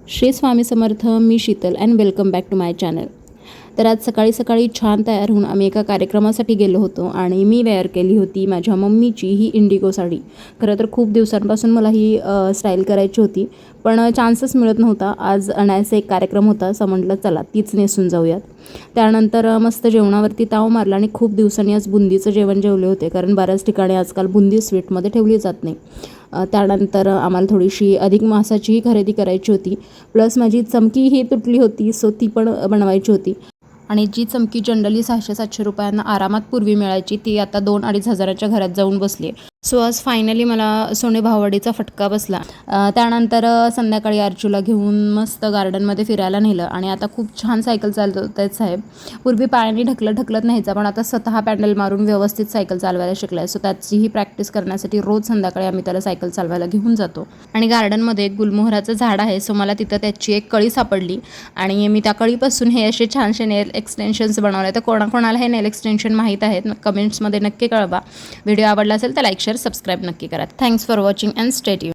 श्री स्वामी समर्थ. मी Sheetal and welcome back to my channel. तर आज सकाळी सकाळी छान तयार होऊन आम्ही एका कार्यक्रमासाठी गेलो होतो आणि मी वेअर केली होती माझ्या मम्मीची ही इंडिगो साडी. खरं तर खूप दिवसांपासून मला ही स्टाईल करायची होती, पण चान्सच मिळत नव्हता. आज आणायचा एक कार्यक्रम होता, असं म्हटलं चला तीच नेसून जाऊयात. त्यानंतर मस्त जेवणावरती ताव मारला आणि खूप दिवसांनी आज बुंदीचं जेवण जेवले होते, कारण बऱ्याच ठिकाणी आजकाल बुंदी स्वीटमध्ये ठेवली जात नाही. त्यानंतर आम्हाला थोडीशी अधिक मासाचीही खरेदी करायची होती. प्लस माझी चमकी ही तुटली होती, सो ती पण बनवायची होती. आणि जी चमकी जनरली 600-700 रुपयांना आरामात पूर्वी मिळायची, ती आता 2-2.5 हजाराच्या घरात जाऊन बसली. सो आज फायनली मला सोने भाववाडीचा फटका बसला. त्यानंतर संध्याकाळी अर्चूला घेऊन मस्त गार्डनमध्ये फिरायला नेलं आणि आता खूप छान सायकल चालवत आहेत साहेब. पूर्वी पायाने ढकलत न्यायचा, पण आता स्वतः पॅडल मारून व्यवस्थित सायकल चालवायला शिकला आहे. सो त्याचीही प्रॅक्टिस करण्यासाठी रोज संध्याकाळी आम्ही त्याला सायकल चालवायला घेऊन जातो. आणि गार्डनमध्ये एक गुलमोहराचं झाड आहे, सो मला तिथं त्याची एक कळी सापडली आणि मी त्या कळीपासून हे असे छानसे नेल एक्सटेन्शन्स बनवले. तर कोणाकोणाला हे नेल एक्सटेन्शन माहीत आहेत कमेंट्समध्ये नक्की कळवा. व्हिडिओ आवडला असेल तर लाईक, शेअर, सबस्क्राईब नक्की करा. Thanks for watching and stay tuned.